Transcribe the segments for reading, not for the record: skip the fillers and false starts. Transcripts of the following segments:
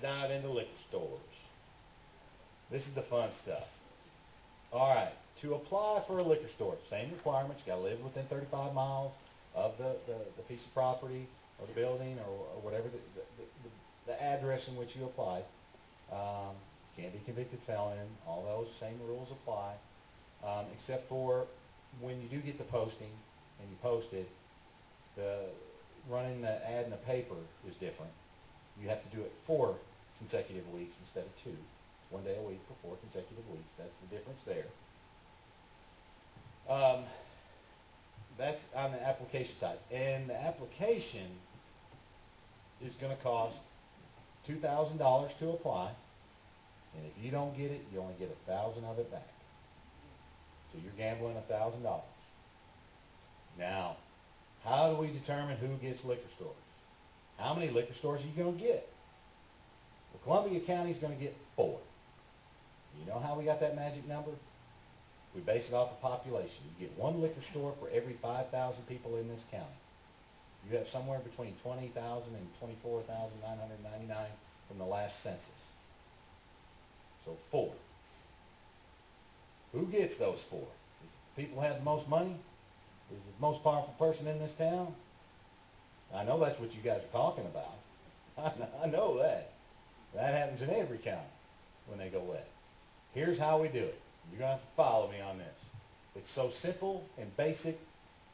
let's dive into liquor stores. This is the fun stuff. All right, to apply for a liquor store, same requirements. You got to live within 35 miles of the piece of property or the building or whatever the address in which you apply. Can't be convicted felon. All those same rules apply, except for when you do get the posting and you post it, running the ad in the paper is different. You have to do it 4 consecutive weeks instead of 2. 1 day a week for 4 consecutive weeks. That's the difference there. That's on the application side. And the application is going to cost $2,000 to apply. And if you don't get it, you only get $1,000 of it back. So you're gambling $1,000. Now, how do we determine who gets liquor stores? How many liquor stores are you going to get? Well, Columbia County is going to get 4. You know how we got that magic number? We base it off of population. You get 1 liquor store for every 5,000 people in this county. You have somewhere between 20,000 and 24,999 from the last census. So 4. Who gets those 4? Is it the people who have the most money? Is it the most powerful person in this town? I know that's what you guys are talking about. I know that. That happens in every county when they go wet. Here's how we do it. You're going to have to follow me on this. It's so simple and basic,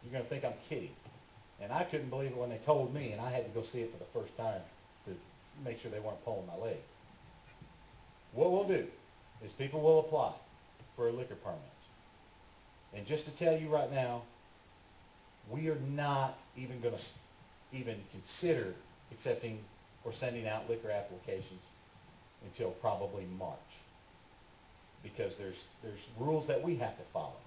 you're going to think I'm kidding. And I couldn't believe it when they told me, and I had to go see it for the first time to make sure they weren't pulling my leg. What we'll do is people will apply for liquor permits. And just to tell you right now, we are not even going to even consider accepting or sending out liquor applications until probably March, because there's rules that we have to follow.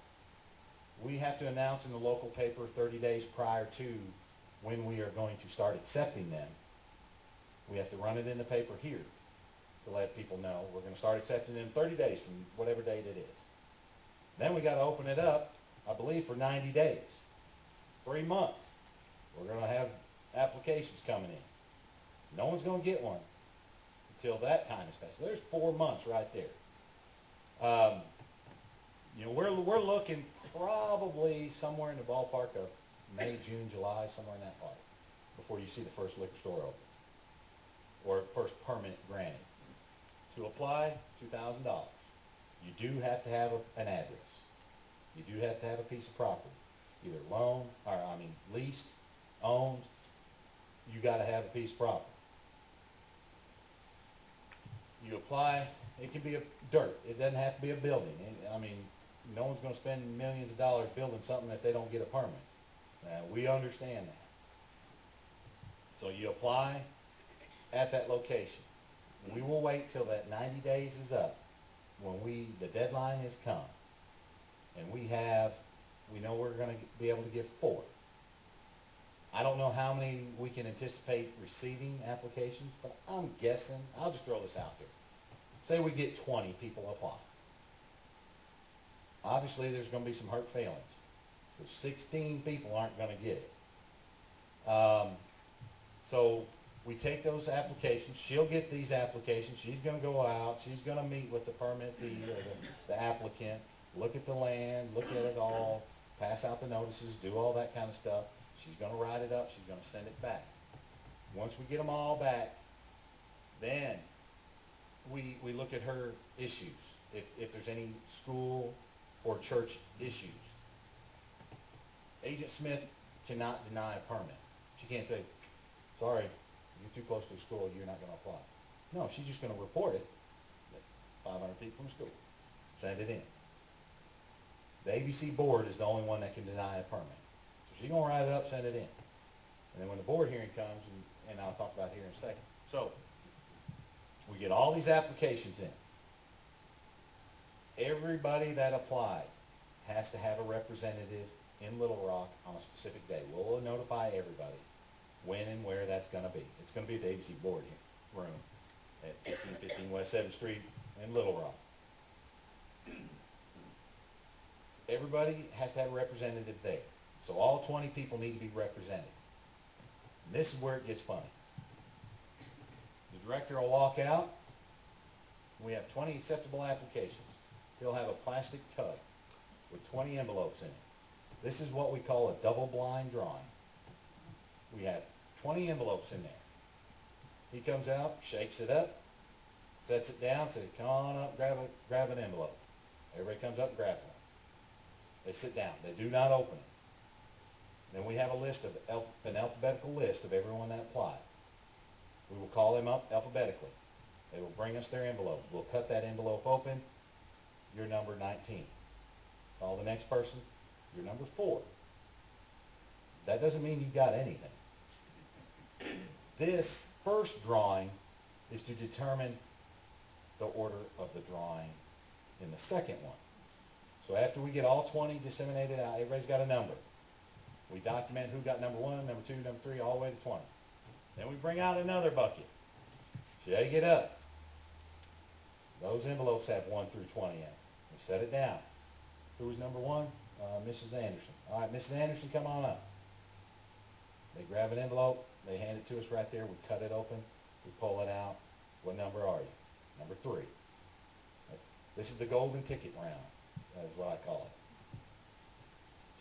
We have to announce in the local paper 30 days prior to when we are going to start accepting them. We have to run it in the paper here to let people know we're going to start accepting in 30 days from whatever date it is. Then we got to open it up, I believe, for 90 days. 3 months. We're going to have applications coming in. No one's going to get one until that time is passed. So there's 4 months right there. We're looking probably somewhere in the ballpark of May, June, July, somewhere in that part, before you see the first liquor store open or first permit granted. To apply, $2,000. You do have to have an address. You do have to have a piece of property, either leased, owned. You got to have a piece of property. You apply. It can be a dirt. It doesn't have to be a building. No one's going to spend millions of dollars building something if they don't get a permit. We understand that. So you apply at that location. We will wait till that 90 days is up, when the deadline has come, and we know we're going to be able to give 4. I don't know how many we can anticipate receiving applications, but I'm guessing, I'll just throw this out there. Say we get 20 people apply. Obviously, there's going to be some hurt feelings, because 16 people aren't going to get it. So we take those applications. She'll get these applications. She's going to go out. She's going to meet with the permittee or the applicant, look at the land, look at it all, pass out the notices, do all that kind of stuff. She's going to write it up. She's going to send it back. Once we get them all back, then we look at her issues, if there's any school or church issues. Agent Smith cannot deny a permit. She can't say, sorry, you're too close to the school, you're not going to apply. No, she's just going to report it 500 feet from the school. Send it in. The ABC board is the only one that can deny a permit. So she's going to write it up, send it in. And then when the board hearing comes, and I'll talk about it here in a second. So we get all these applications in. Everybody that applied has to have a representative in Little Rock on a specific day. We'll notify everybody when and where that's going to be. It's going to be at the ABC board room at 1515 West 7th Street in Little Rock. Everybody has to have a representative there. So all 20 people need to be represented. And this is where it gets funny. The director will walk out. We have 20 acceptable applications. He'll have a plastic tub with 20 envelopes in it. This is what we call a double-blind drawing. We have 20 envelopes in there. He comes out, shakes it up, sets it down, says, come on up, grab an envelope. Everybody comes up and grabs one. They sit down. They do not open it. Then we have a list of an alphabetical list of everyone that applied. We will call them up alphabetically. They will bring us their envelope. We'll cut that envelope open. You're number 19. Call the next person. You're number 4. That doesn't mean you got anything. This first drawing is to determine the order of the drawing in the second one. So after we get all 20 disseminated out, everybody's got a number. We document who got number 1, number 2, number 3, all the way to 20. Then we bring out another bucket. Shake it up. Those envelopes have 1 through 20 in it. We set it down. Who was number 1? Mrs. Anderson. All right, Mrs. Anderson, come on up. They grab an envelope. They hand it to us right there. We cut it open. We pull it out. What number are you? Number 3. This is the golden ticket round. That is what I call it.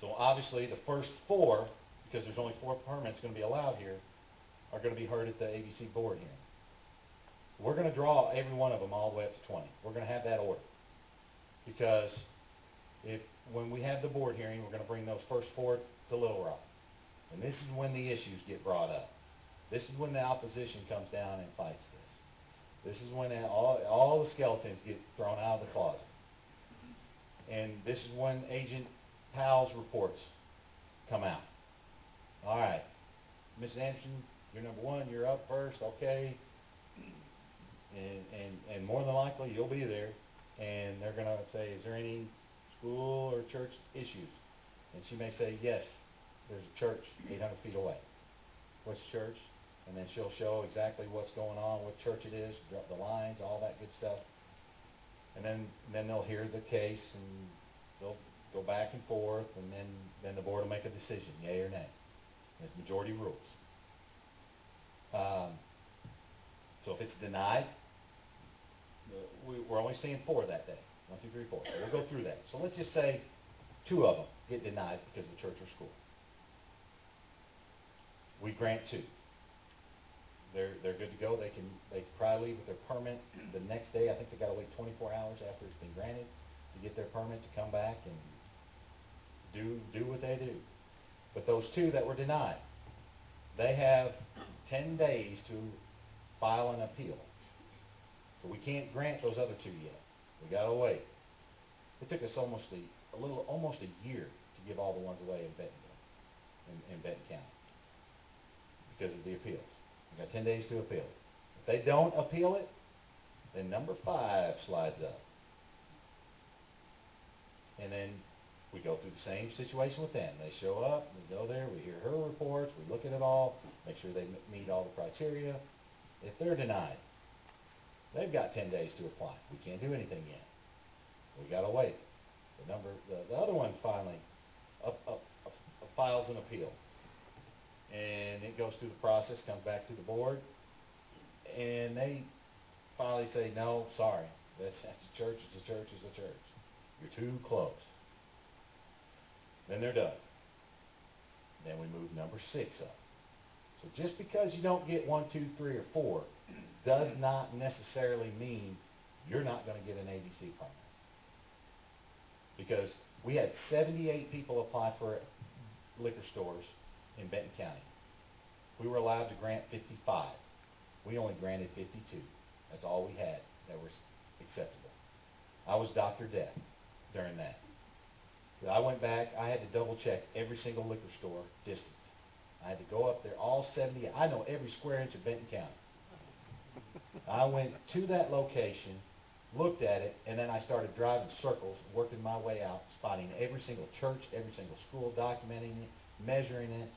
So obviously the first 4, because there's only 4 permits going to be allowed here, are going to be heard at the ABC board hearing. We're going to draw every one of them all the way up to 20. We're going to have that order. Because when we have the board hearing, we're going to bring those first 4 to Little Rock. And this is when the issues get brought up. This is when the opposition comes down and fights this. This is when all the skeletons get thrown out of the closet. And this is when Agent Powell's reports come out. All right, Ms. Anderson, you're number 1. You're up first. Okay. And more than likely, you'll be there. And they're going to say, is there any school or church issues? And she may say, yes, there's a church 800 feet away. What's the church? And then she'll show exactly what's going on, what church it is, drop the lines, all that good stuff. And then they'll hear the case, and they'll go back and forth, and then the board will make a decision, yay or nay. It's majority rules. So if it's denied, we're only seeing 4 that day. 1, 2, 3, 4. So we'll go through that. So let's just say 2 of them get denied because of the church or school. We grant 2. They're good to go. They can probably leave with their permit the next day. I think they got to wait 24 hours after it's been granted to get their permit to come back and do what they do. But those 2 that were denied, they have 10 days to file an appeal. So we can't grant those other 2 yet. We got to wait. It took us almost a year to give all the ones away in Bentonville, in Benton County, because of the appeals. We got 10 days to appeal. If they don't appeal it, then number 5 slides up. And then we go through the same situation with them. They show up, we go there, we hear her reports, we look at it all, make sure they meet all the criteria. If they're denied, they've got 10 days to apply. We can't do anything yet. We got to wait. The other one finally files an appeal. And it goes through the process, comes back to the board, and they finally say, no, sorry, that's a church, it's a church, it's a church. You're too close. Then they're done. Then we move number 6 up. So just because you don't get 1, 2, 3, or 4 does not necessarily mean you're not going to get an ABC permit. Because we had 78 people apply for liquor stores in Benton County. We were allowed to grant 55. We only granted 52. That's all we had that was acceptable. I was Dr. Death during that. I went back, I had to double check every single liquor store distance. I had to go up there, all 70. I know every square inch of Benton County. I went to that location, looked at it, and then I started driving circles, working my way out, spotting every single church, every single school, documenting it, measuring it.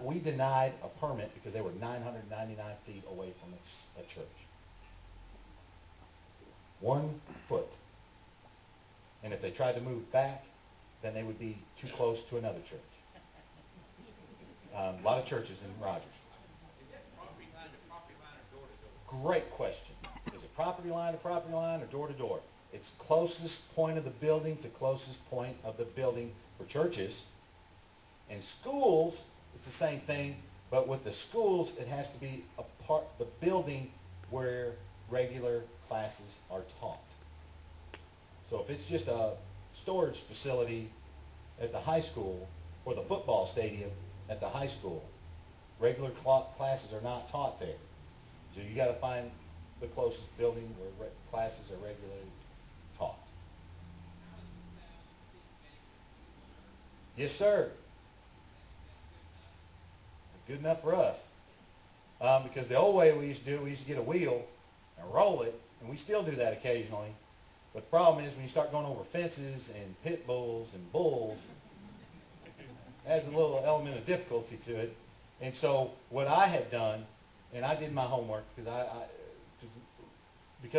We denied a permit because they were 999 feet away from a church. 1 foot. And if they tried to move back, then they would be too close to another church. A lot of churches in Rogers. Is that property line to property line or door to Great question. Is it property line to property line or door to door? It's closest point of the building to closest point of the building for churches. In schools, it's the same thing, but with the schools, it has to be a part, the building where regular classes are taught. So if it's just a storage facility at the high school or the football stadium at the high school, regular classes are not taught there. So you got to find the closest building where classes are regularly taught. Yes, sir. Good enough for us. Because the old way we used to do it, we used to get a wheel and roll it, and we still do that occasionally. But the problem is when you start going over fences and pit bulls and bulls, it adds a little element of difficulty to it. And so what I had done, and I did my homework because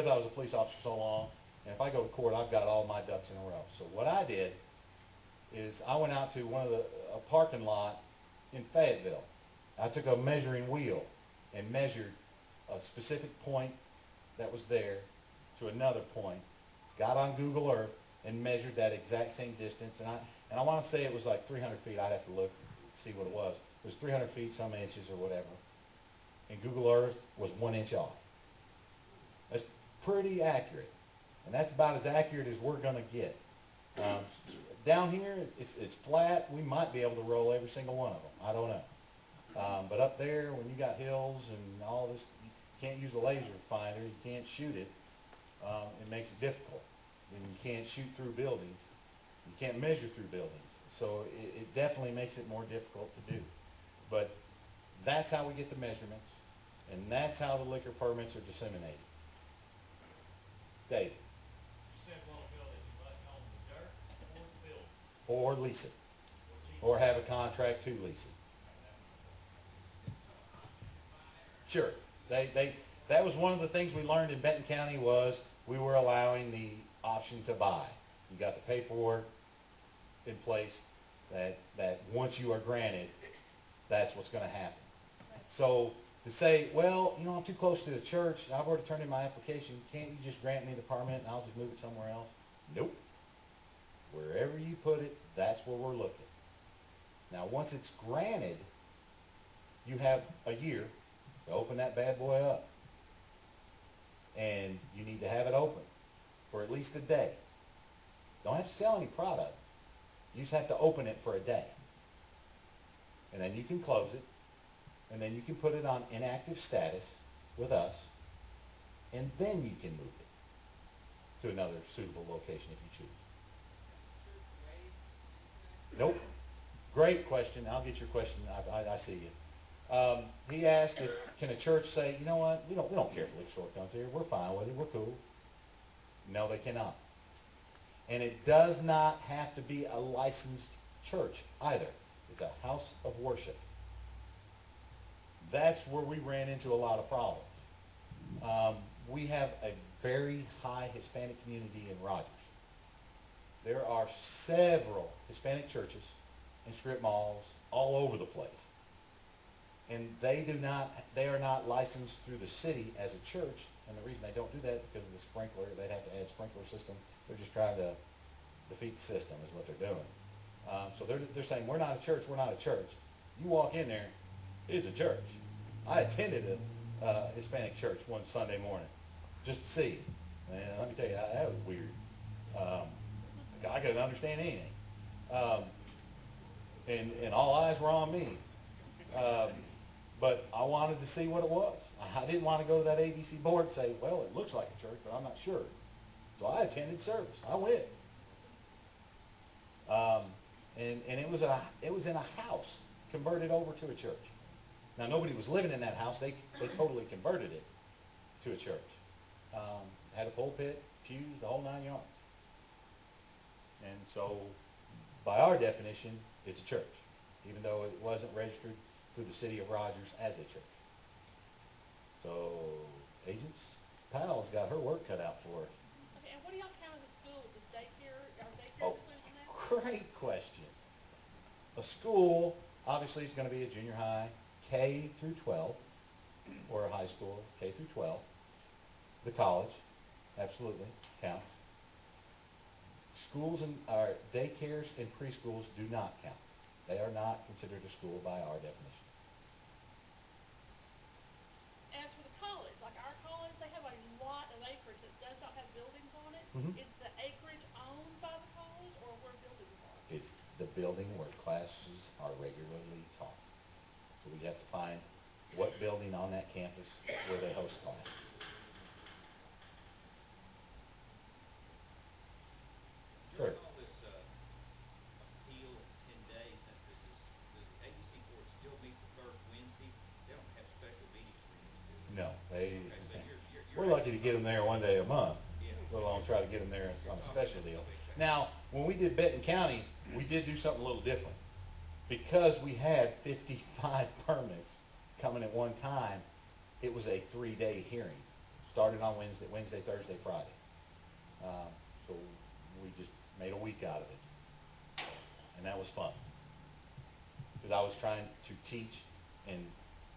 I was a police officer so long, and if I go to court, I've got all my ducks in a row. So what I did is I went out to a parking lot in Fayetteville. I took a measuring wheel and measured a specific point that was there to another point, got on Google Earth and measured that exact same distance, and I want to say it was like 300 feet. I'd have to look, see what it was. It was 300 feet, some inches or whatever. And Google Earth was 1 inch off. That's pretty accurate. And that's about as accurate as we're going to get. Down here, it's flat. We might be able to roll every single one of them. I don't know. But up there, when you got hills and all this, you can't use a laser finder. You can't shoot it. It makes it difficult. And you can't shoot through buildings. You can't measure through buildings. So it definitely makes it more difficult to do. But that's how we get the measurements, and that's how the liquor permits are disseminated. Dave. You said a while ago that you must own the dirt or the building. Or lease it. Or have a contract to lease it. Sure. That was one of the things we learned in Benton County was we were allowing the option to buy. You got the paperwork in place that once you are granted, that's what's going to happen. So to say, well, you know, I'm too close to the church, I've already turned in my application, can't you just grant me the permit and I'll just move it somewhere else? Nope. Wherever you put it, that's where we're looking. Now, once it's granted, you have a year to open that bad boy up. And you need to have it open for at least a day. Don't have to sell any product. You just have to open it for a day. And then you can close it. And then you can put it on inactive status with us. And then you can move it to another suitable location if you choose. Nope. Great question. I'll get your question. I see you. He asked, can a church say, you know what, we don't care if the liquor store comes here. We're fine with it. We're cool. No, they cannot. And it does not have to be a licensed church either. It's a house of worship. That's where we ran into a lot of problems. We have a very high Hispanic community in Rogers. There are several Hispanic churches and strip malls all over the place. And they are not licensed through the city as a church. And the reason they don't do that is because of the sprinkler. They'd have to add sprinkler system. They're just trying to defeat the system is what they're doing. So they're saying, we're not a church, we're not a church. You walk in there, it's a church. I attended a Hispanic church one Sunday morning just to see. And let me tell you, that was weird. I couldn't understand anything. And all eyes were on me. But I wanted to see what it was. I didn't want to go to that ABC board and say, well, it looks like a church, but I'm not sure. So I attended service. I went. And it was in a house converted over to a church. Now, nobody was living in that house. They totally converted it to a church. Had a pulpit, pews, the whole 9 yards. And so, by our definition, it's a church, even though it wasn't registered through the city of Rogers as a church. So, Agents Powell's got her work cut out for her. Okay, and what do y'all count as a school? Is daycare, are daycare Oh, included in that? great question. A school, obviously, is going to be a junior high, K through 12. or a high school, K through 12. The college, absolutely, counts. Schools and, or daycares and preschools do not count. They are not considered a school by our definition. As for the college, like our college, they have a lot of acreage that does not have buildings on it. Mhm. Is the acreage owned by the college or where buildings are? It's the building where classes are regularly taught. So we have to find what building on that campus where they host classes. Sure. During all this, appeal of 10 days, now, does the ABC board still meet the third Wednesday? They don't have special meetings for you, do they? No, they, Okay, so you're. we're lucky to get them there one day a month, Yeah. let alone try to get them there on a special deal. Now, when we did Benton County, we did do something a little different. Because we had 55 permits coming at one time, it was a 3-day hearing, started on Wednesday, Thursday, Friday. So we just made a week out of it. And that was fun. Because I was trying to teach and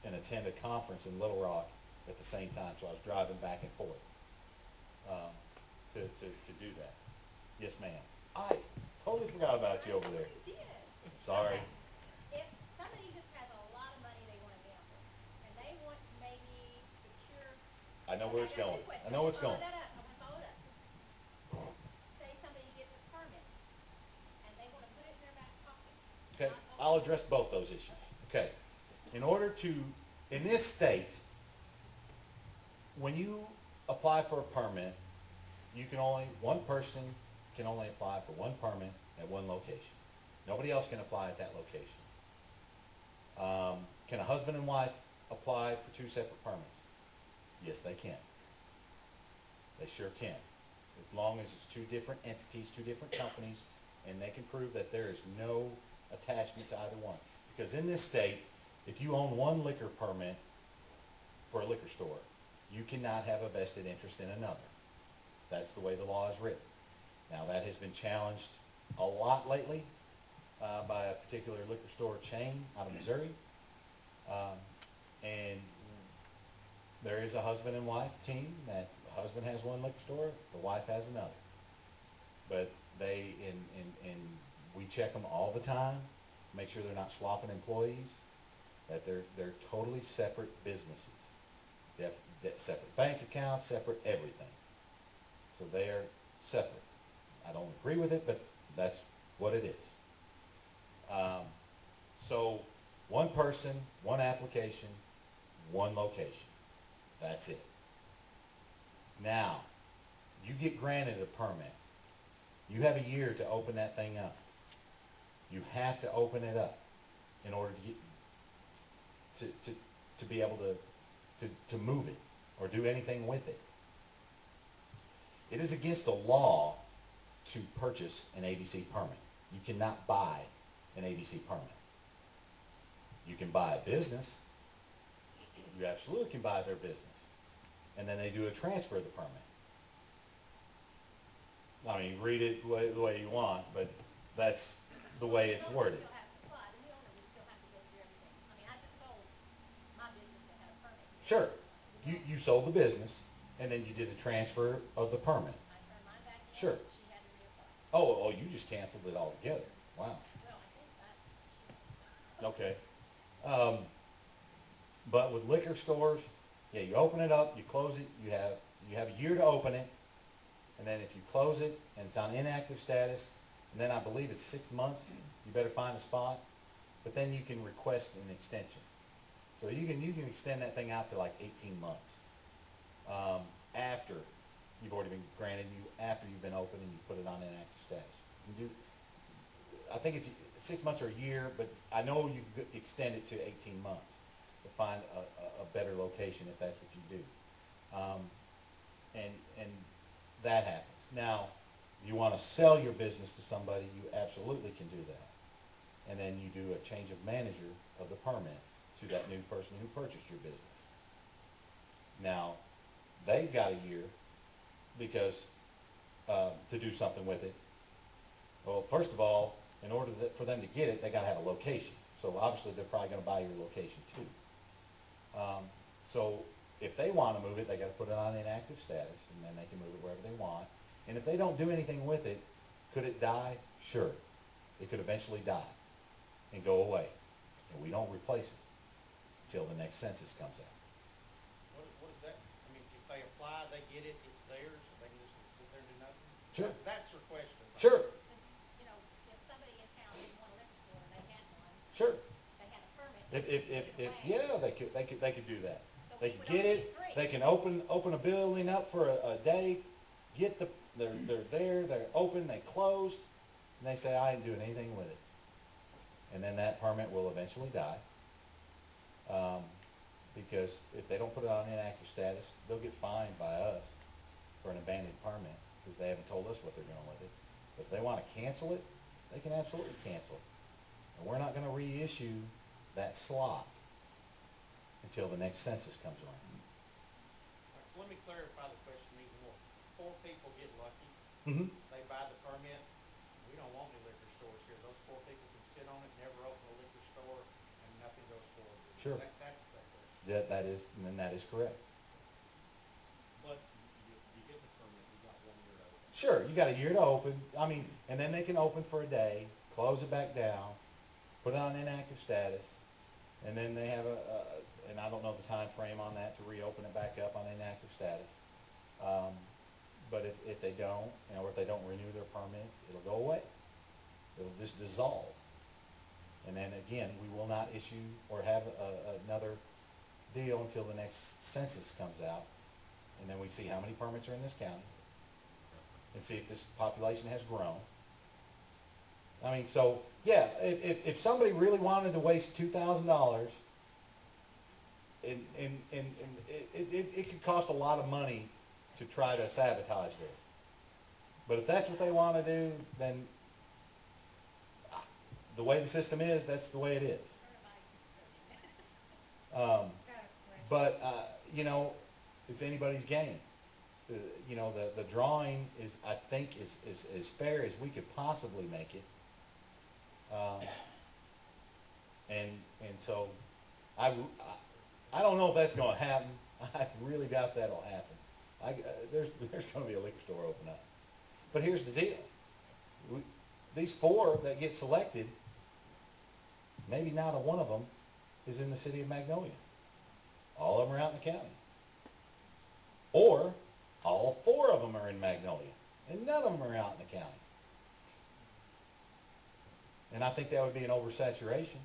attend a conference in Little Rock at the same time, so I was driving back and forth to do that. Yes, ma'am. I totally forgot about you over there. You did. Sorry. If somebody just has a lot of money they wanna gamble, and they want to maybe secure. I know where it's Okay, going. that's a I know where it's question. going. Follow that up, I wanna follow it up. Say somebody gets a permit, and they wanna put it in their back pocket. Okay, not I'll open it. address both those issues. Okay. In order to, in this state, when you apply for a permit, one person can only apply for one permit at one location. Nobody else can apply at that location. Can a husband and wife apply for 2 separate permits? Yes, they can. They sure can. As long as it's 2 different entities, 2 different companies, and they can prove that there is no attachment to either one. Because in this state, if you own one liquor permit for a liquor store, you cannot have a vested interest in another. That's the way the law is written. Now, that has been challenged a lot lately by a particular liquor store chain out of Missouri. And there is a husband and wife team that the husband has one liquor store, the wife has another. But they, and we check them all the time, make sure they're not swapping employees, that they're totally separate businesses. They have separate bank accounts, separate everything. So they are separate. I don't agree with it, but that's what it is. So one person, one application, one location. That's it. Now, you get granted a permit. You have a year to open that thing up. You have to open it up in order to get to be able to move it or do anything with it. It is against the law to purchase an ABC permit. You cannot buy an ABC permit. You can buy a business. You absolutely can buy their business. And then they do a transfer of the permit. I mean, read it the way you want, but that's the way it's worded. The owner still has to apply, the owner would still have to go through everything. I mean, I just sold my business that had a permit. Sure, you sold the business, and then you did a transfer of the permit. I turned mine back in. Sure. She had to reapply. Oh, you just canceled it altogether. Wow. Well, I think that, Okay. But with liquor stores, yeah, you open it up, you close it, you have a year to open it, and then if you close it and it's on inactive status, and then I believe it's 6 months, you better find a spot, but then you can request an extension. So you can extend that thing out to like 18 months after you've already been granted, after you've been open and you put it on inactive status. You do, I think it's 6 months or a year, but I know you could extend it to 18 months to find a better location if that's what you do. And that happens. Now, you want to sell your business to somebody, you absolutely can do that. And then you do a change of manager of the permit to that new person who purchased your business. Now, they've got a year because to do something with it. Well, first of all, in order for them to get it, they got to have a location. So obviously, they're probably going to buy your location too. So if they wanna move it, they gotta put it on inactive status, and then they can move it wherever they want. And if they don't do anything with it, could it die? Sure. It could eventually die and go away, and we don't replace it until the next census comes out. What is that? I mean, if they apply, they get it, it's theirs, they can just sit there and do nothing? Sure. That's your question. Sure, You know, if somebody in town didn't want a liquor store and they had one, sure. they had a permit. If, yeah, they could do that. So They we can would get only it, need three. they can open a building up for a day, get they're there, they're open, they closed, and they say, I ain't doing anything with it. And then that permit will eventually die. Because if they don't put it on inactive status, they'll get fined by us for an abandoned permit, because they haven't told us what they're doing with it. But if they wanna cancel it, they can absolutely cancel it. And we're not gonna reissue that slot until the next census comes around. All right, so let me clarify the question even more. 4 people get lucky, Mm-hmm. they buy the permit, we don't want any liquor stores here. Those 4 people can sit on it, never open a liquor store, and nothing goes forward. Sure. That's the question. That is correct. But you get the permit, you got 1 year to open. Sure, you got a year to open, I mean, and then they can open for a day, close it back down, put it on inactive status, and then they have and I don't know the time frame on that to reopen it back up on inactive status. But if they don't, or if they don't renew their permits, it'll go away. It'll just dissolve. And then again, we will not issue or have another deal until the next census comes out. And then we see how many permits are in this county and see if this population has grown. I mean, so, yeah, if somebody really wanted to waste $2,000, and it could cost a lot of money to try to sabotage this. But if that's what they want to do, then the way the system is, that's the way it is. But, you know, it's anybody's game. The drawing is, I think, is as fair as we could possibly make it. And so, I don't know if that's gonna happen. I really doubt that'll happen. There's gonna be a liquor store open up. But here's the deal. These 4 that get selected, maybe not a one of them is in the city of Magnolia. All of them are out in the county. Or all 4 of them are in Magnolia, and none of them are out in the county. And I think that would be an oversaturation,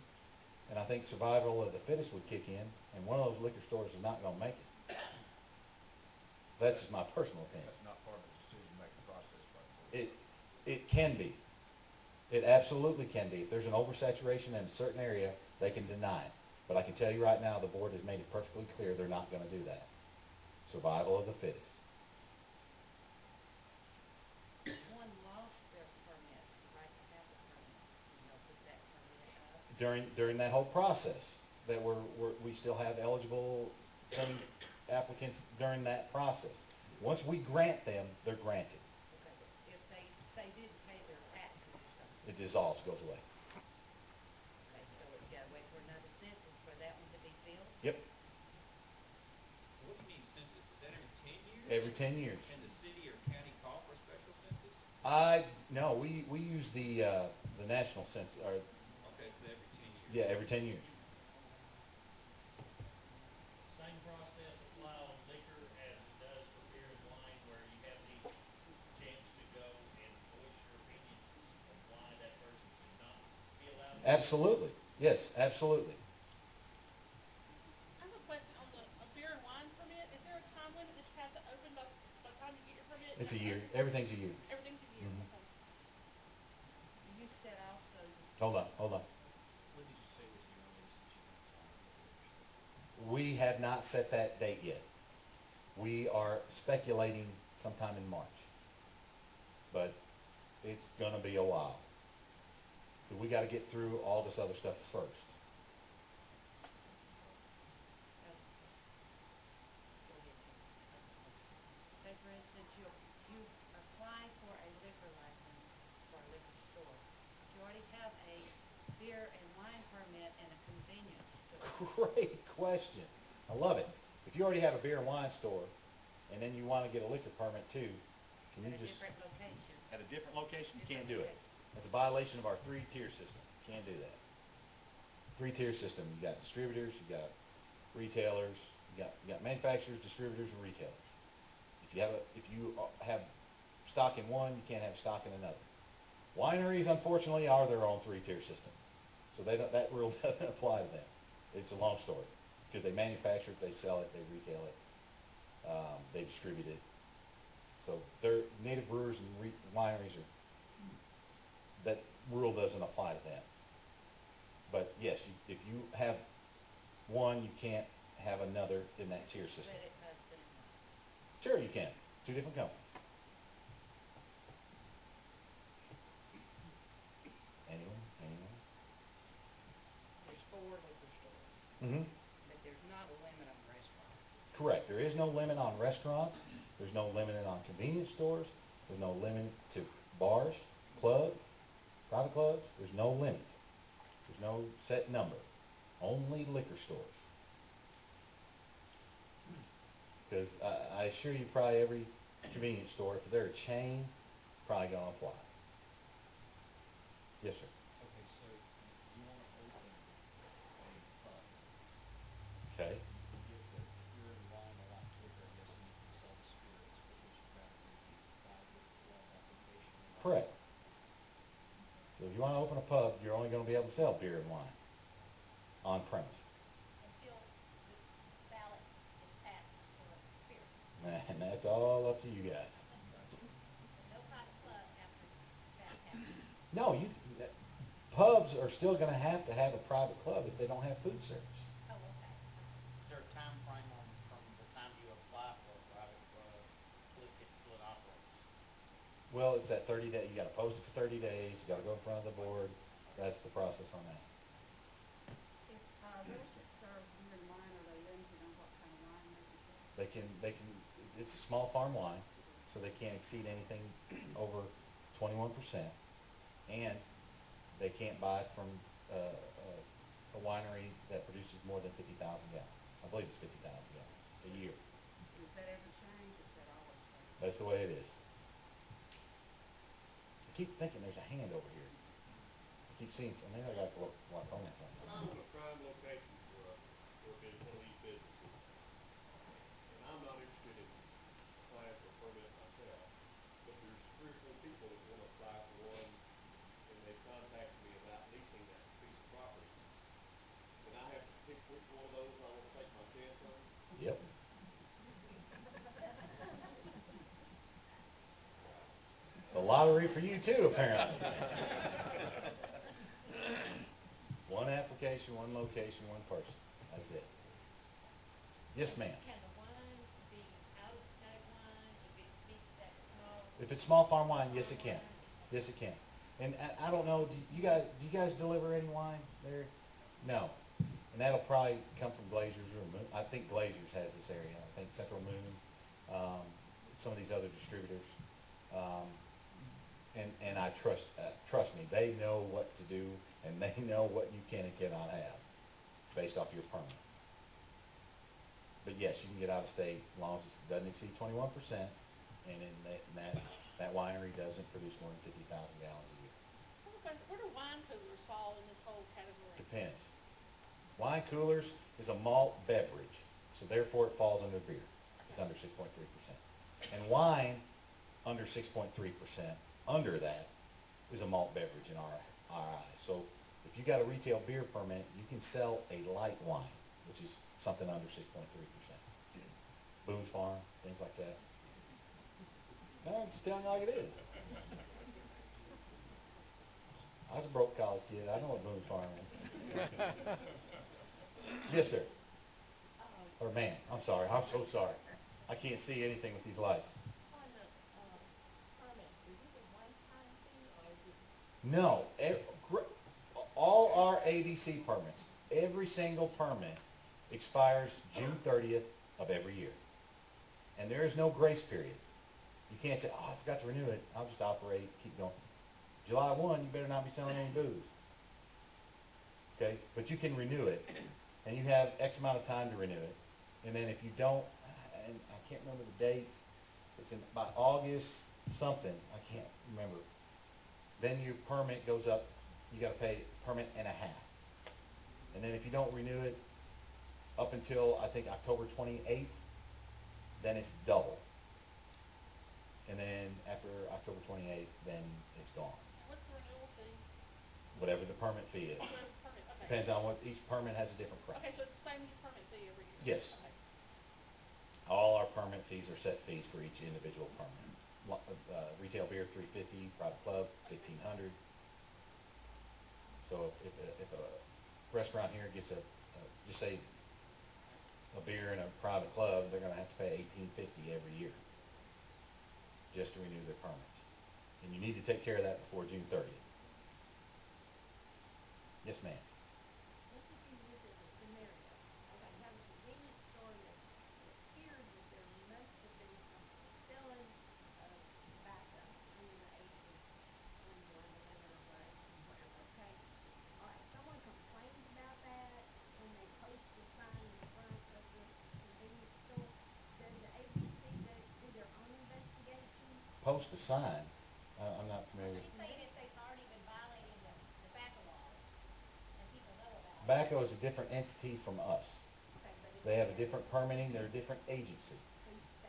and I think survival of the fittest would kick in, and one of those liquor stores is not gonna make it. That's just my personal opinion. That's not part of the decision-making process, right? It can be. It absolutely can be. If there's an oversaturation in a certain area, they can deny it. But I can tell you right now, the board has made it perfectly clear they're not gonna do that. Survival of the fittest. One lost their permit, right to have a permit, put that permit up. During that whole process, that we still have eligible applicants during that process. Once we grant them, they're granted. Okay, but if they say didn't pay their taxes or something, It dissolves, goes away. okay, so you gotta wait for another census for that one to be filled? Yep, What do you mean census? Is that every 10 years? every 10 years. Can the city or county call for a special census? No, we use the national census, or, Okay, so every 10 years. yeah, every 10 years. Same process apply on liquor as it does for beer and wine, where you have the chance to go and voice your opinion of why that person should not be allowed to. Absolutely, yes, absolutely. I have a question on a beer and wine permit. Is there a time limit that you have to open by the time you get your permit? It's a year, everything's a year. Everything's a year, Mhm. okay. You said also, Hold on. When did you say was the earliest that you can apply for the liquor store? We have not set that date yet. We are speculating sometime in March. But it's gonna be a while. We gotta get through all this other stuff first. say for instance, you apply for a liquor license for a liquor store. But you already have a beer and wine permit and a convenience store. Great question. I love it. If you already have a beer and wine store, and then you wanna get a liquor permit too, can At you a just, different location. at a different location, you can't do Different it. That's a violation of our three-tier system, can't do that. Three-tier system, you got distributors, you got retailers, you got manufacturers, distributors, and retailers. If you have stock in one, you can't have stock in another. Wineries, unfortunately, are their own three-tier system, so that rule doesn't apply to them. It's a long story, because they manufacture it, they sell it, they retail it, they distribute it. So their native brewers and wineries are, that rule doesn't apply to them. But yes, if you have one, you can't have another in that tier system. Split it husband and wife. Sure you can, two different companies. Anyone? There's 4 liquor stores, Mm-hmm. but there's not a limit on restaurants. Correct, there is no limit on restaurants, there's no limit on convenience stores, there's no limit to bars, clubs, private clubs, there's no limit. There's no set number, only liquor stores. Because I assure you, probably every convenience store, if they're a chain, probably gonna apply. Yes, sir. Okay, so you wanna open a pub, Okay. you can get the beer and wine a lot quicker, I guess, than you can sell the spirits, because you've got the 5 application. Correct. So if you wanna open a pub, you're only gonna be able to sell beer and wine on premise. Until the ballot is passed for spirit. And that's all up to you guys. No private club after that happens. No, pubs are still gonna have to have a private club if they don't have food service. Oh, okay. Is there a time frame on, from the time you apply for a private club till it operates? Well, it's that 30 day, you gotta post it for 30 days, you gotta go in front of the board, that's the process on that. If restaurants serve beer and wine, are they limited on what kind of wine they can serve? They can, it's a small farm wine, so they can't exceed anything over 21%. And they can't buy from a winery that produces more than 50,000 gallons. I believe it's 50,000 gallons a year. Does that ever change, or is that always stay? That's the way it is. I keep thinking there's a hand over here. I keep seeing, maybe I got what on that one. I'm on a prime location for one of these businesses. And I'm not interested in applying for a permit myself, but there's 3 or 4 people that wanna apply for one, and they contacted me about leasing that piece of property. And I have to pick which one of those I wanna take my chance on. Yep. It's a lottery for you too, apparently. One application, one location, one person. That's it. Yes, ma'am. Can the wine be out of state wine if it meets that small? If it's small farm wine, yes, it can. Yes, it can. And I don't know, do you guys deliver any wine there? No. And that'll probably come from Glazers or Moon. I think Glazers has this area. I think Central Moon, some of these other distributors. And I trust me, they know what to do, and they know what you can and cannot have based off your permit. But yes, you can get out of state as long as it doesn't exceed 21%, and then that winery doesn't produce more than 50,000 gallons a year. Where do wine coolers fall in this whole category? Depends. Wine coolers is a malt beverage, so therefore it falls under beer. It's under 6.3%. And wine, under 6.3%, under that is a malt beverage in our eyes. So if you got a retail beer permit, you can sell a light wine, which is something under 6.3%. Boone's Farm, things like that. No, I'm just telling you like it is. I was a broke college kid. I know what Boone's Farm is. Yes, sir. Or ma'am. I'm sorry. I'm so sorry. I can't see anything with these lights. On the, permit, is it a one-time fee or is it? No, all our ABC permits, every single permit expires June 30th of every year. And there is no grace period. You can't say, oh, I forgot to renew it. I'll just operate, keep going. July 1, you better not be selling any booze. Okay, but you can renew it, and you have X amount of time to renew it. And then if you don't, and I can't remember the dates, it's in by August something, I can't remember. Then your permit goes up, you gotta pay permit and a half. And then if you don't renew it up until, I think, October 28th, then it's double. And then after October 28th, then it's gone. What's the renewal fee? Whatever the permit fee is. Whatever the permit, okay. Depends on what, each permit has a different price. Okay, so it's the same permit fee every year? Yes. Okay. All our permit fees are set fees for each individual permit. Retail beer, $3.50, private club, $1,500. So if a restaurant here gets just say, a beer in a private club, they're gonna have to pay $18.50 every year just to renew their permits. And you need to take care of that before June 30th. Yes, ma'am. Let's just use this as a scenario. Okay, you have a convenience store that appears that there must have been some selling of tobacco under the age of 21, whatever, whatever, okay? All right, someone complains about that when they post the sign in front of the convenience store. Does the ABC do their own investigation? Post a sign. I'm not familiar. Are you saying if they've already been violating the tobacco laws and people know about it? Tobacco is a different entity from us. Okay, but if They have a different permitting, they're a different agency.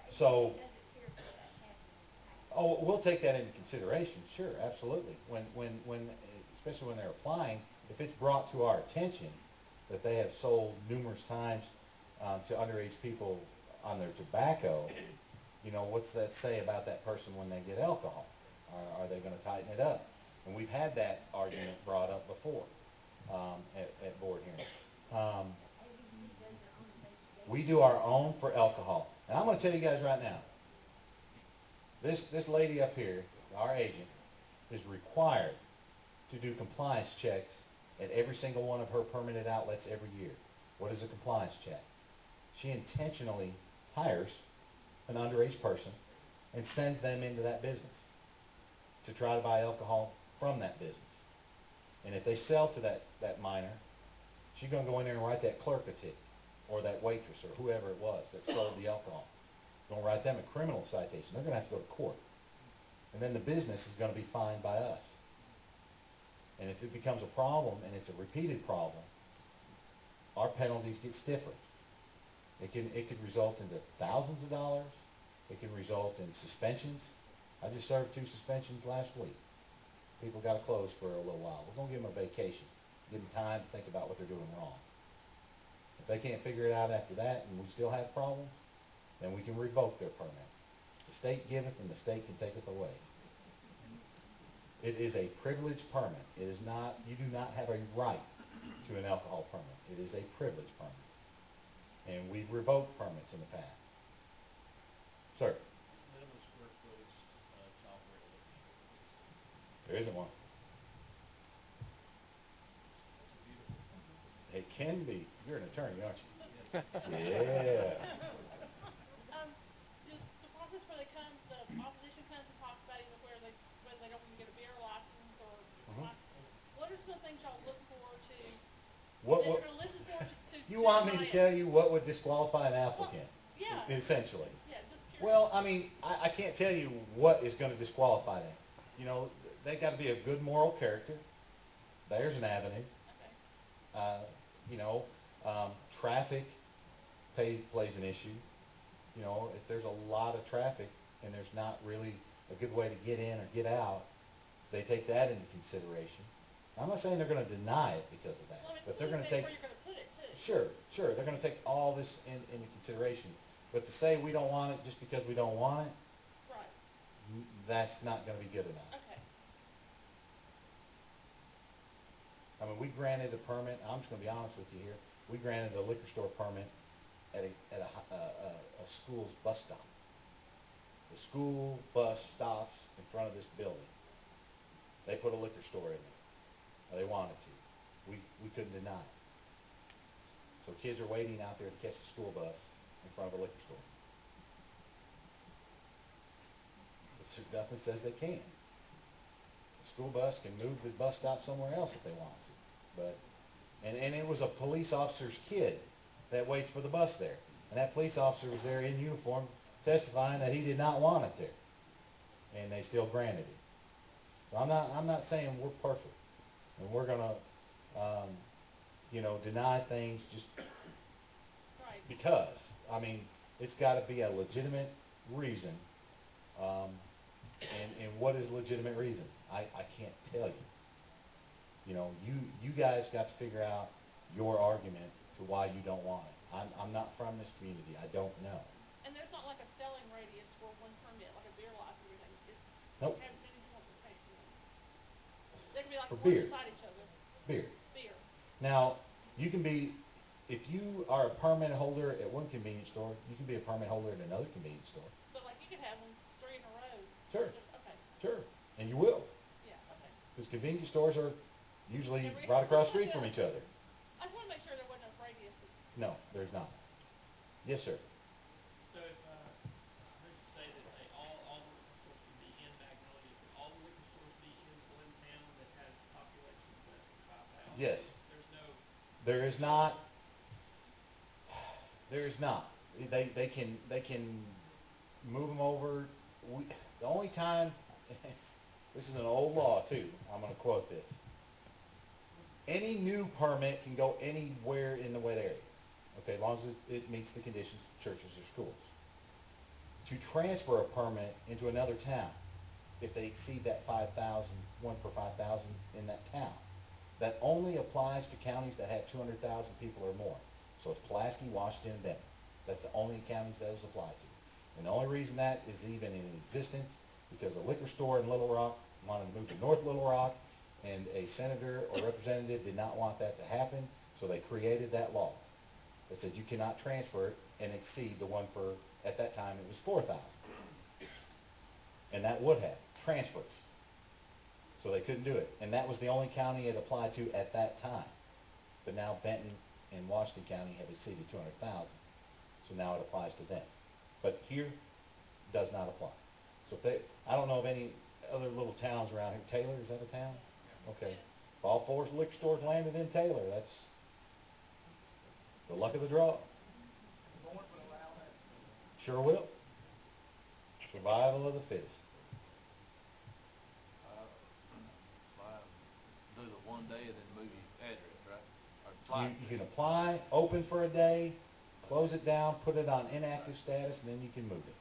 the So- agency doesn't care for that happening in the Oh, we'll take that into consideration, sure, absolutely. Especially when they're applying, if it's brought to our attention that they have sold numerous times to underage people on their tobacco, what's that say about that person when they get alcohol? Are they gonna tighten it up? And we've had that argument brought up before at board hearings. ABC does their own investigation. We do our own for alcohol. And I'm gonna tell you guys right now, this lady up here, our agent, is required to do compliance checks at every single one of her permitted outlets every year. What is a compliance check? She intentionally hires an underage person and sends them into that business to try to buy alcohol from that business. And if they sell to that minor, she's gonna go in there and write that clerk a ticket, or that waitress, or whoever it was that sold the alcohol. Gonna write them a criminal citation. They're gonna have to go to court. And then the business is gonna be fined by us. And if it becomes a problem, and it's a repeated problem, our penalties get stiffer. It could result into thousands of dollars. It can result in suspensions. I just served 2 suspensions last week. People got to close for a little while. We're gonna give them a vacation, give them time to think about what they're doing wrong. If they can't figure it out after that, and we still have problems, then we can revoke their permit. The state giveth, and the state can taketh away. It is a privileged permit. It is not. You do not have a right to an alcohol permit. It is a privileged permit. And we've revoked permits in the past. Sir, Minimum square footage to operate a liquor store. there isn't one. That's beautiful. It can be. You're an attorney, aren't you? Yeah. The process where the opposition comes and talks about even whether they don't want to get a beer license or what are some things y'all look for to, What? that you're gonna listen for to You want me to deny it? tell you what would disqualify an applicant? Yeah, Essentially. yeah, just curious. Well, I mean, I can't tell you what is going to disqualify them. They got to be a good moral character. There's an avenue. Okay. Traffic plays an issue. If there's a lot of traffic and there's not really a good way to get in or get out, they take that into consideration. I'm not saying they're going to deny it because of that, Well, I mean, but they're going to think take, where you're gonna put it too. sure, they're going to take all this into consideration. But to say we don't want it just because we don't want it, Right, that's not going to be good enough. okay. I mean, we granted a permit, I'm just gonna be honest with you here, we granted a liquor store permit at a school's bus stop. The school bus stops in front of this building. They put a liquor store in there. They wanted to. We couldn't deny it. So kids are waiting out there to catch a school bus in front of a liquor store. So nothing says they can't. The school bus can move the bus stop somewhere else if they want to. And it was a police officer's kid that waits for the bus there. and that police officer was there in uniform testifying that he did not want it there. And they still granted it. So I'm not saying we're perfect, and we're gonna, deny things just Right. because. I mean, it's gotta be a legitimate reason. And what is legitimate reason? I can't tell you. You guys got to figure out your argument to why you don't want it. I'm not from this community. I don't know. And there's not like a selling radius for one permit, like a beer license or anything. It's, Nope. have many people to pay for it. They can be like For one beer. beside each other. Beer. Beer. Now, you can be, if you are a permit holder at one convenience store, you can be a permit holder at another convenience store. But like you could have them 3 in a row. Sure. Okay. Sure. And you will. Yeah, okay. Because convenience stores are usually Every- right across the street from each other. I just wanna make sure there wasn't a radius. No, there's not. Yes, sir. So if, I heard you say that all the liquor stores can be in Magnolia, can all the liquor stores be in one town that has a population of less than 5,000? Yes. There's no, There is not. There is not. They can move them over. The only time, this is an old law too. I'm going to quote this. Any new permit can go anywhere in the wet area. Okay, as long as it meets the conditions of churches or schools. To transfer a permit into another town, if they exceed that 5,000, 1 per 5,000 in that town, that only applies to counties that have 200,000 people or more. So it's Pulaski, Washington, and Benton. That's the only counties that is applied to. And the only reason that is even in existence, because a liquor store in Little Rock wanted to move to North Little Rock, and a senator or representative did not want that to happen, so they created that law that said you cannot transfer it and exceed the 1 per, at that time it was 4,000. And that would have transfers. So they couldn't do it. And that was the only county it applied to at that time. But now Benton and Washington County have exceeded 200,000. So now it applies to them. But here, does not apply. So if they, I don't know of any other little towns around here. Taylor, is that a town? Okay. If all 4 liquor stores landed in Taylor, that's the luck of the draw. Sure will. Survival of the fittest. Do the one day and then move your address, right? Or You can apply, open for a day, close it down, put it on inactive status, and then you can move it.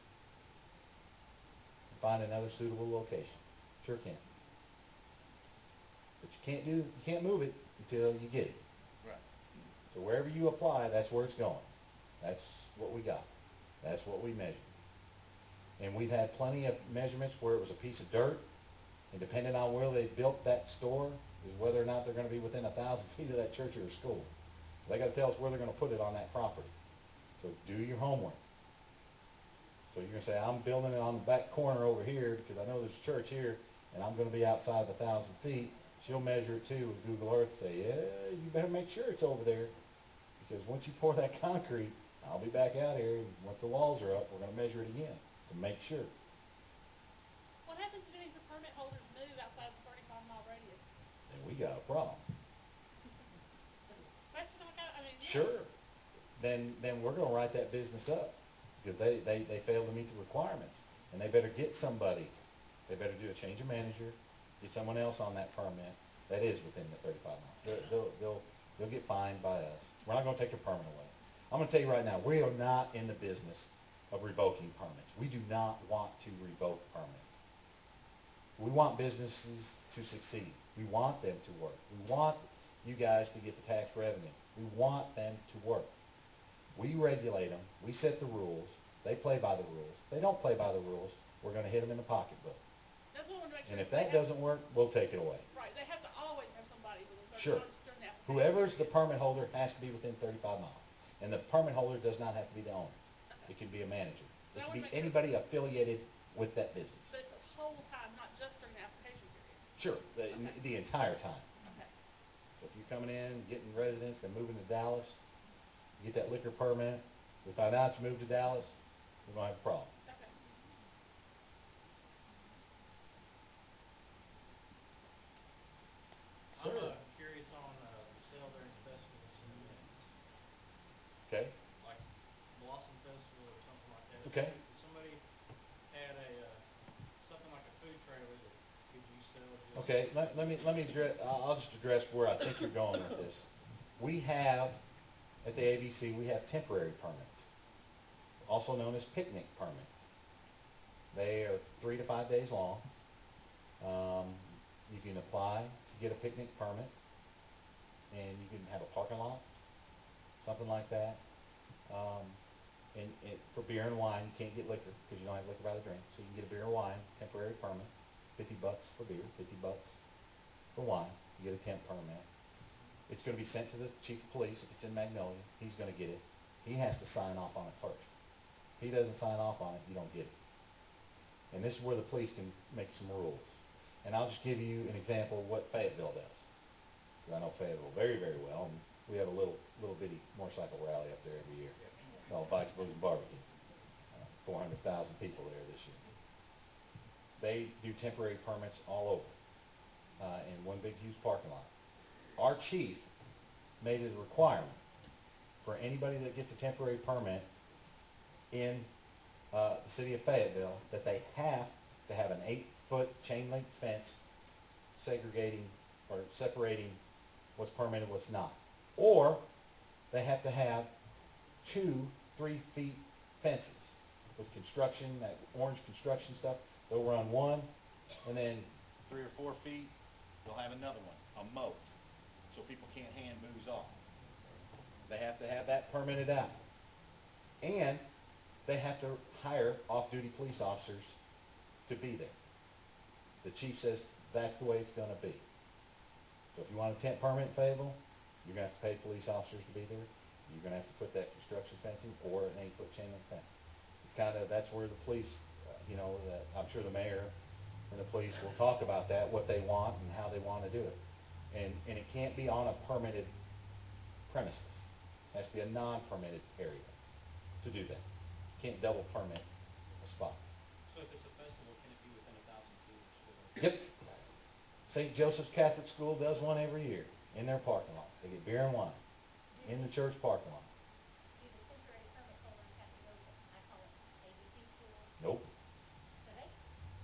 Find another suitable location. Sure can. But you can't move it until you get it. Right. So wherever you apply, that's where it's going. That's what we got. That's what we measure. And we've had plenty of measurements where it was a piece of dirt, and depending on where they built that store, is whether or not they're gonna be within 1,000 feet of that church or school. So they gotta tell us where they're gonna put it on that property. So do your homework. So you're gonna say, I'm building it on the back corner over here, because I know there's a church here, and I'm gonna be outside the 1,000 feet. She'll measure it too with Google Earth, say, yeah, you better make sure it's over there, because once you pour that concrete, I'll be back out here, and once the walls are up, we're gonna measure it again, to make sure. What happens if any of the permit holders move outside the 35-mile radius? Then we got a problem. Question I mean. Sure. Then we're gonna write that business up, because they fail to meet the requirements. And they better get somebody, they better do a change of manager, get someone else on that permit that is within the 35 miles. They'll get fined by us. We're not gonna take their permit away. I'm gonna tell you right now, we are not in the business of revoking permits. We do not want to revoke permits. We want businesses to succeed. We want them to work. We want you guys to get the tax revenue. We want them to work. We regulate them. We set the rules. They play by the rules. If they don't play by the rules, we're gonna hit them in the pocketbook. That's what I want to make sure. And if they that have- doesn't work, we'll take it away. Right, they have to always have somebody within 30 Sure. miles during the application. Whoever's the permit holder has to be within 35 miles. And the permit holder does not have to be the owner. It can be a manager. It can be anybody affiliated with that business. But it's the whole time, not just during the application period. Sure, the entire time. Okay. So if you're coming in, getting residence, and moving to Dallas to get that liquor permit, we find out you moved to Dallas, we're gonna have a problem. Okay. I'm Sir. curious on the sale during festivals and events. Okay? Like Blossom Okay, let me address, I'll just address where I think you're going with this. We have, at the ABC, we have temporary permits, also known as picnic permits. They are 3 to 5 days long. You can apply to get a picnic permit, and you can have a parking lot, something like that. And for beer and wine, you can't get liquor, because you don't have liquor by the drink, so you can get a beer and wine temporary permit, $50 for beer, $50 for wine, to get a temp permit. It's gonna be sent to the chief of police. If it's in Magnolia, he's gonna get it. He has to sign off on it first. If he doesn't sign off on it, you don't get it. And this is where the police can make some rules. And I'll just give you an example of what Fayetteville does. 'Cause I know Fayetteville very, very well, and we have a little bitty motorcycle rally up there every year. Called Bikes, Blues, and Barbecue. 400,000 people there this year. They do temporary permits all over, in one big huge parking lot. Our chief made it a requirement for anybody that gets a temporary permit in the city of Fayetteville that they have to have an 8-foot chain link fence segregating or separating what's permitted and what's not. Or they have to have 2 3-foot fences with construction, that orange construction stuff. They'll run one, and then 3 or 4 feet, they'll have another one, a moat, so people can't hand moves off. They have to have that permitted out. And they have to hire off-duty police officers to be there. The chief says that's the way it's gonna be. So if you want a tent permit in Fayetteville, you're gonna have to pay police officers to be there. You're gonna have to put that construction fencing or an 8-foot chain link fence. It's that's where the police, I'm sure the mayor and the police will talk about that, what they want and how they wanna do it. And it can't be on a permitted premises. It has to be a non-permitted area to do that. You can't double permit a spot. So if it's a festival, can it be within 1,000 feet? Yep. St. Joseph's Catholic School does one every year in their parking lot. They get beer and wine in the church parking lot. Do the temporary permit holders have to go to, I call it ABC school? Nope. So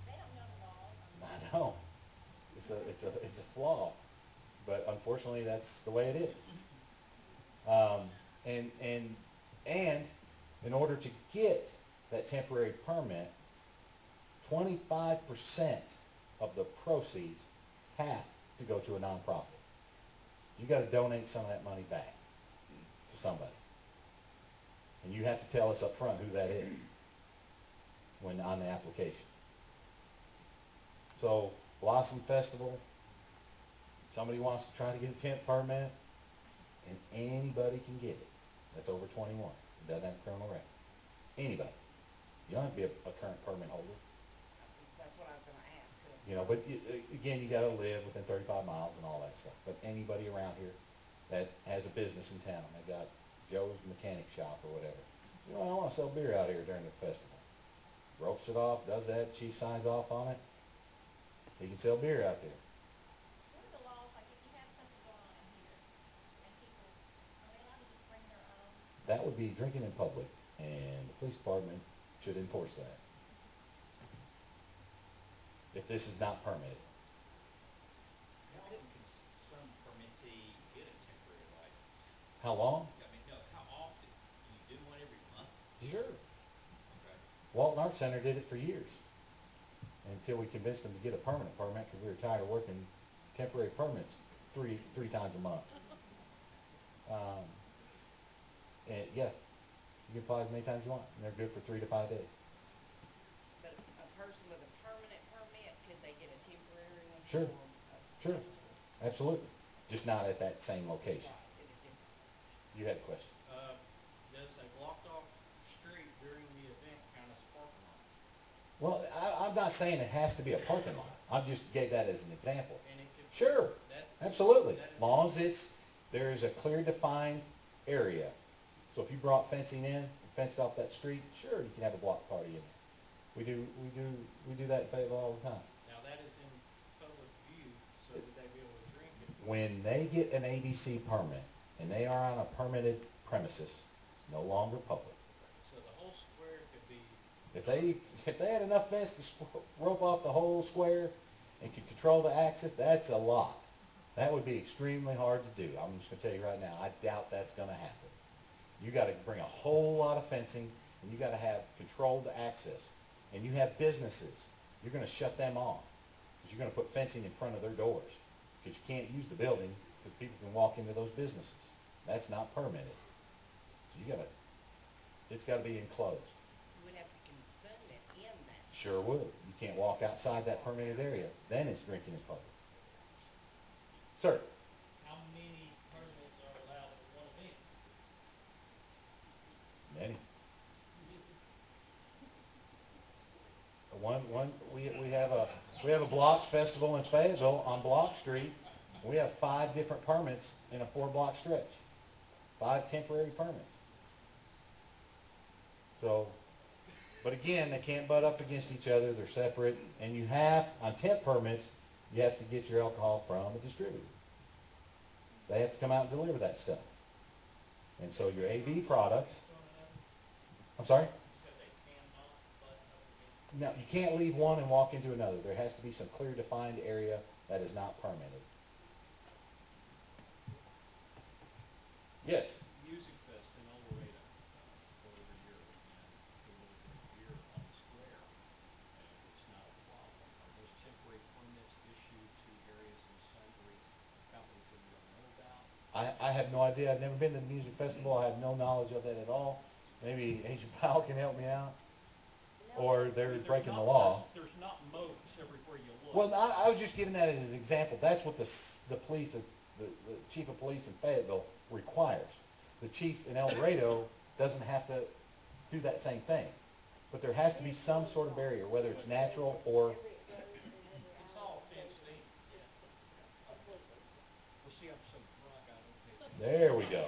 they don't know the laws. I know. It's a flaw, but unfortunately that's the way it is. And in order to get that temporary permit, 25% of the proceeds have to go to a nonprofit. You got to donate some of that money back to somebody, and you have to tell us up front who that is when on the application. So Blossom Festival, somebody wants to try to get a tent permit, and anybody can get it. That's over 21. It doesn't have a criminal record. Anybody. You don't have to be a current permit holder. That's what I was gonna ask. But again, you gotta live within 35 miles and all that stuff. But anybody around here that has a business in town, they got Joe's Mechanic Shop or whatever. I want to sell beer out here during the festival. Ropes it off, does that, chief signs off on it. He can sell beer out there. What are the laws, like if you have something going on in here, and people, are they allowed to just bring their own? That would be drinking in public, and the police department should enforce that. If this is not permitted. How often can some permittee get a temporary license? How long? I mean, no, how often? Do you do one every month? Sure. Okay. Walton Arts Center did it for years, until we convinced them to get a permanent permit, because we were tired of working temporary permits three times a month. And yeah, you can apply as many times as you want, and they're good for 3 to 5 days. But a person with a permanent permit, could they get a temporary one? Sure. for a Sure. festival? Absolutely, just not at that same location. Right, it is different. You had a question? Does a blocked off street during the event count as a parking lot? Well, I'm not saying it has to be a parking lot. I just gave that as an example. And it could. Sure, That, absolutely. that is- As long as there is a clear defined area. So if you brought fencing in, and fenced off that street, sure, you can have a block party in there. We do that in Fayetteville all the time. now that is in public view, so would they be able to drink it? When they get an ABC permit and they are on a permitted premises, it's no longer public. So the whole square could be, If they had enough fence to rope off the whole square and can control the access, that's a lot. That would be extremely hard to do. I'm just gonna tell you right now, I doubt that's gonna happen. You gotta bring a whole lot of fencing, and you gotta have controlled access. And you have businesses, you're gonna shut them off, because you're gonna put fencing in front of their doors, because you can't use the building, because people can walk into those businesses. That's not permitted. So you gotta, it's gotta be enclosed. You would have to consume it in that. Sure would. You can't walk outside that permitted area, then it's drinking in public. Sir? How many permits are allowed for one event? Many. We have a block festival in Fayetteville on Block Street. We have 5 different permits in a 4-block stretch. 5 temporary permits. So, but again, they can't butt up against each other. They're separate. And you have, on temp permits, you have to get your alcohol from a distributor. They have to come out and deliver that stuff. And so your AB products, I'm sorry? You said they cannot butt up against. No, you can't leave one and walk into another. There has to be some clear defined area that is not permitted. Yes? Music Fest in El Dorado, go every year, and they will drink beer on the square, and it's not a problem. Are those temporary permits issued to various and sundry companies that we don't know about? I have no idea. I've never been to the music festival. I have no knowledge of that at all. Maybe Agent Powell can help me out. Or they're There's breaking the not- law. There's not moats everywhere you look. Well, I was just giving that as an example. That's what the police, the chief of police in Fayetteville requires. The chief in El Dorado doesn't have to do that same thing. But there has to be some sort of barrier, whether it's natural or, It's all fenced in. Well, see, I'm so drunk, I don't pay attention. there we go.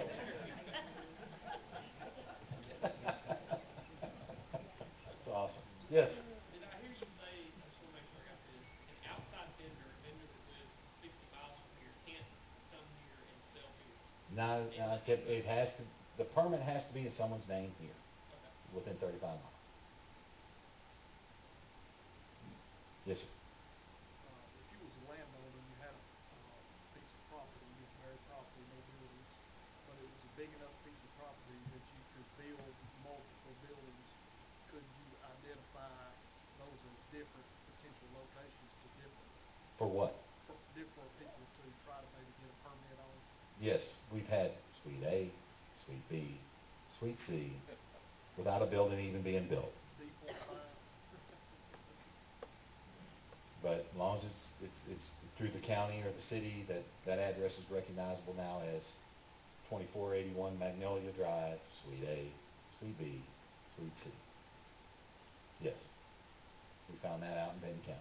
That's awesome. Yes? Did I hear you say, I just wanna make sure I got this, an outside vendor, a vendor that lives 60 miles from here, can't come here and sell beer? It has to, the permit has to be in someone's name here, Okay. within 35 miles. Yes, sir. If you was a landowner, you had a piece of property, you was married property, no buildings, but it was a big enough piece of property that you could build multiple buildings, could you identify those as different potential locations to different, For what? for different people to try to maybe get a permit on? Yes, we've had Suite A, Suite B, Suite C, without a building even being built. D45? But as long as it's through the county or the city, that address is recognizable now as 2481 Magnolia Drive, Suite A, Suite B, Suite C. Yes, we found that out in Benton County.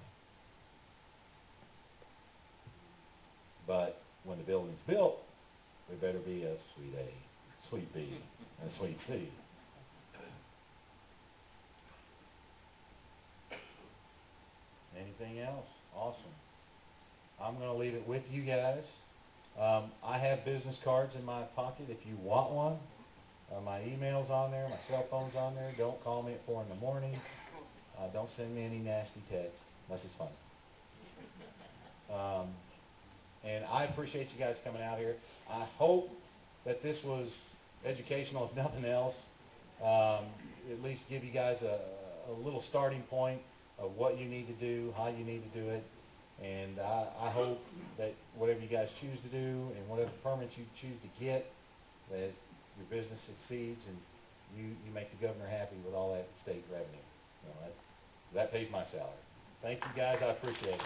But when the building's built, there better be a Suite A, Suite B, and Suite C. Anything else? Awesome. I'm going to leave it with you guys. I have business cards in my pocket if you want one. My email's on there, my cell phone's on there. Don't call me at 4 in the morning. Don't send me any nasty text unless it's funny. And I appreciate you guys coming out here. I hope that this was educational, if nothing else. At least give you guys a little starting point of what you need to do, how you need to do it. And I hope that whatever you guys choose to do and whatever permits you choose to get, that your business succeeds and you make the governor happy with all that state revenue. You know, that pays my salary. Thank you guys, I appreciate it.